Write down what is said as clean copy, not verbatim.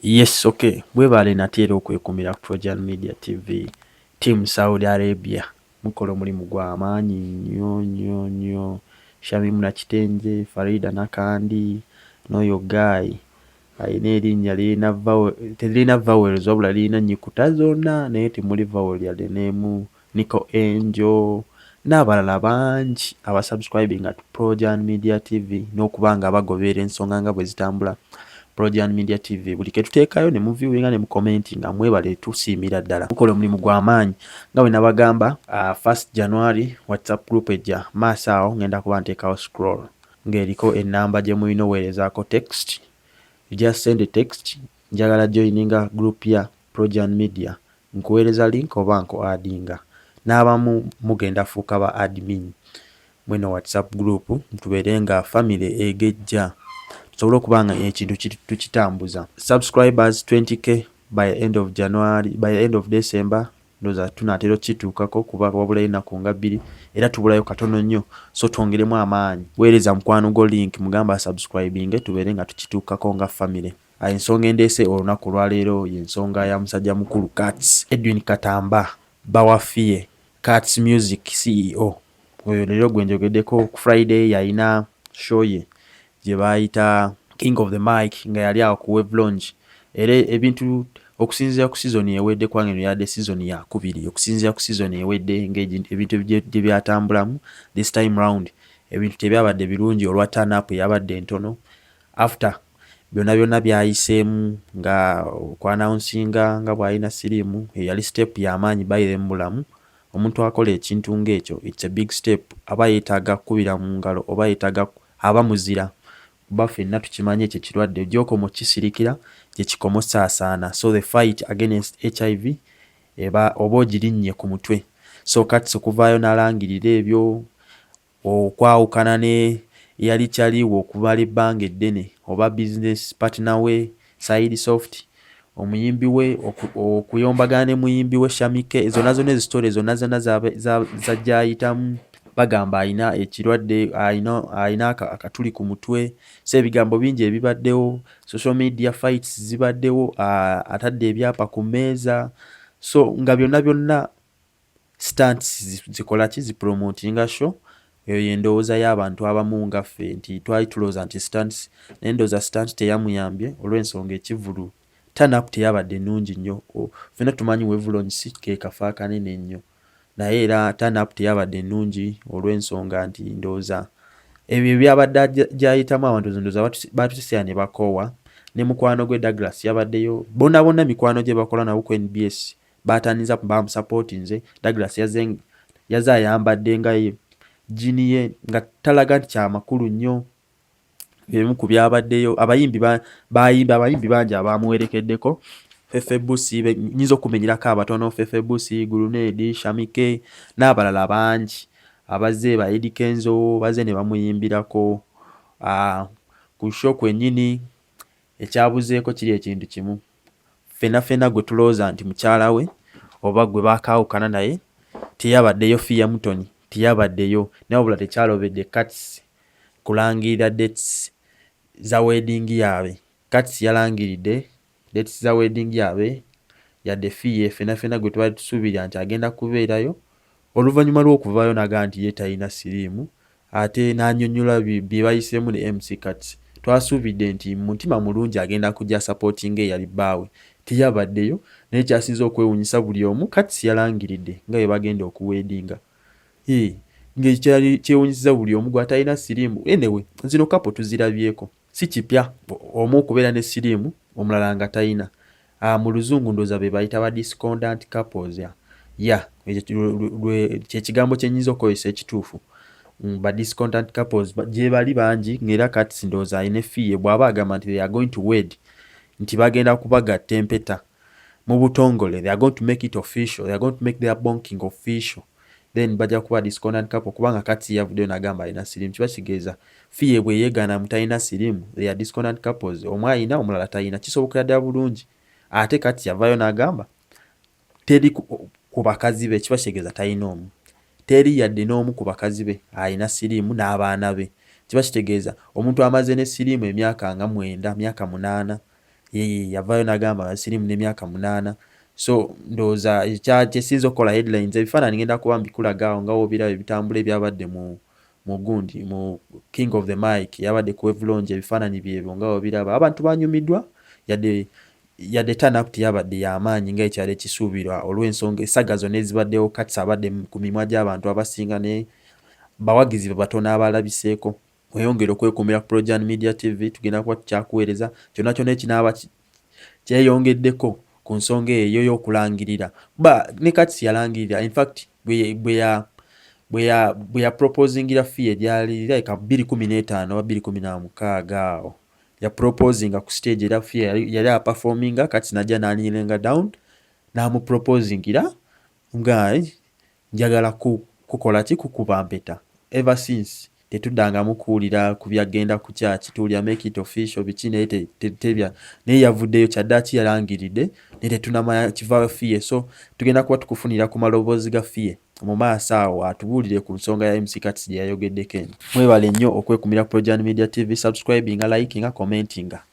Yes, okay. Bwebale natera okwekumira ku Trojan Media TV. Team Saudi Arabia. Mukolo mulimu gw'amaanyi nnyo. Shamimu na Kitenje, Farida Nakandi, n'oyo Guy. Ayina erinnya terina vowels wabula lirina nnyikuta zonna naye temuli vowel yadde n'emu. Nico Angel n'abalala bangi abasubscribinga to Trojan Media TV n'okuba nga bagoberera ensonga nga bwe zitambula Trojan Media TV. Buli ke tuteekayo ne muviewinga ne mukomentinga mwebale tusiimira ddala. Mukola omulimu gw'amaanyi nga bwe nabagamba 1st January WhatsApp group ejja maaso awo ngenda kuba nteekawo scroll ng'eriko ennamba gye mulina oweerezaako text. You just send a text, njagala joininga group ya Trojan Media, nkuweereza link oba nkuadinga. N'abamu mugenda fuuka ba admin mweno WhatsApp group tubeere nga family egejja tusobole okuba nga ekintu tukitambuza. Subscribers 20k by end of January, by end of December ndoza tunaatera okituukako kuba wabula ennaku nga 2 era tubulayo katono nnyo, so twongeremu amaanyi. Weereza mukwano go link mugamba subscribing tubeere nga tukituukako nga family. Ensonga endeese olunaku lwaleero y'ensonga ya musajja mukulu Cats Edwin Katamba bawa fille Cats Music CEO. Oyo leero gwe njogeddeko ku Friday yalina show ye gye bayita King of the Mic nga yali awo ku web launch. Era ebintu okusinziira ku season ewedde kwange no yadde season ya 2 okusinziira ku season ewedde ng'ebintu gye byatambulamu this time round ebintu tebyabadde birungi olwa turn up yabadde ntono. After byonna byayiseemu nga okwannouncinga nga bw'alina siriimu yali step y'amaanyi bayire mu bulamu. Omuntu akola ekintu ng'ekyo it's a big step, aba yeetaaga kukubira mu ngalo oba yeetaaga aba muzira. Kuba ffenna tukimanye ekyo kirwadde gy'okoma kisirikira gye kikomo saasaana. So the fight against HIV eba oba ogirinnye ku mutwe. So Cats okuvaayo n'alangirira ebyo okwawukana ne yali kyaliwo okumala ebbanga eddene oba business partner we Side Soft omuyimbi we okuyombagana ne muyimbi we Shamike zonna ezisitole zonna zajjayitamu bagamba alina ekirwadde alina akatuli ku mutwe. So ebigambo bingi ebibaddewo, social media fights zibaddewo, atadde ebyapa ku mmeeza. So nga byonna stunts zikola ki zipromotinga show. Eyo y'endowooza y'abantu abamu nga ffe nti twali tulowooza nti stunts naye ndowooza stunts teyamuyambye olw'ensonga ekivulu turn up teyabadde nnungi nnyo. Ffenna tumanyi wevulon si ke kafo akanene nnyo naye era turn up teyabadde nnungi olw'ensonga nti ndowooza ebyo byabadde gyayitamu abantu ndowooza batusiya ne bakoowa. Ne mukwano gwe Douglas yabaddeyo, bonna mikwano gye bakola nabo ku NBS baataniza bamusupportinze. Douglas yaze ayambadde nga jini ye nga talaga nti kyamakulu nnyo. Ebimu ku byabaddeyo abayimbi bangi abamuwerekeddeko Fefe Busi nyiza okumenyerako abatono Fefe Busi, Gurunedi, Shamike n'abalala bangi abazze ba Eddie Kenzo bazze ne bamuyimbirako. Ku show kwennyini ekyabuzeeko kiri ekintu kimu, ffenna gwe tulowooza nti mukyala we oba gwe baakaawukana naye teyabaddeyo. Fille mutoni teyabaddeyo naye wabula tekyalobedde Cats kulangirira dates za wedding yaabwe. Cats yalangiridde dates za wedding yaabwe yadde fille ffenna gwe twali tusuubira nti agenda kubeerayo. Oluvannyuma lw'okuvaayo naga nti ye talina siriimu ate n'annyonnyola bye bayiseemu ne MC Cats. Twasuubidde nti mu mutima mulungi agenda kujja supporting eyali bbaawe, teyabaddeyo. Naye kyasinza okwewuunyisa buli omu Cats yalangiridde nga bwe bagenda okuweddinga. Ng'ekyali kyewuunyisiza buli omu gwe atalina siriimu. Anyway zino kapo tuzirabyeko, si kipya omu okubeera ne siriimu omulala nga talina. Mu luzungu ndowooza be bayita ba discordant couples. Kyekigambo kye nnyinza okukozesa ekituufu. Ba discordant couples gye bali bangi ng'era Cats ndowooza alina fille bw'aba agamba nti they are going to wed, nti bagenda kubagatta empeta mu butongole, they are going to make it official, they are going to make their bonking official, then bajja kuba discordant couple kubanga Cats yavuddeyo n'agamba alina siriimu. Kiba kitegeeza fille bwe yeegaana mutalina siriimu, they are discordant couples, omu alina omulala talina. Kisobokera ddala bulungi. Ate Cats yavaayo n'agamba teri ku bakazi be, kiba kitegeeza talina omu. Teri yadde n'omu ku bakazi be alina siriimu n'abaana be. Kiba kitegeeza omuntu amaze ne siriimu emyaka nga 9, myaka 8 yavayo n'agamba sirimu n'emyaka 8. So ndowooza kyesinza okukola headlines ebifaananyi ngenda kuba mbikulaga awo nga woobiraba ebitambula ebyabadde mu gundi mu King of the Mic yabadde ku Wavulonje ebifaananyi byebyo nga woobiraba abantu banyumiddwa yadde turn-up yabadde y'amaanyi nga ekyali ekisuubirwa olw'ensonga essaga zonna ezibaddewo Katsi abadde ku mimwa gy'abantu abasinga ne bawagizi batono abalabiseeko. Mweyongere okwekuumira ku Projan Media TV, tugenda kuba tukyakuweereza kyonna kyonna ekinaaba kyeyongeddeko ku nsonga eyo y'okulangirira. Ne Katsi yalangirira, in fact bwe ya proposingira fee eryali like 2015 oba 2016 awo ya proposinga ku stage era fee yali aperforminga. Katsi najja n'anirenga down n'amuproposingira nga njagala kukola kukuba mpeta. Ever since tetuddangamu kuwulira ku byagenda ku kyaki, tuwulira make it official biki naye yavuddeyo kyaddaaki yalangiridde naye tetunamanya kivaayo fee. So tugenda kuba tukufunira ku maloboozi ga fee mu maaso awo atubuulire ku nsonga ya MC Katsi gye yayogeddeko eno. Mwebale nnyo okwekuumira ku Projan Media TV, subscribinga, likinga, commentinga.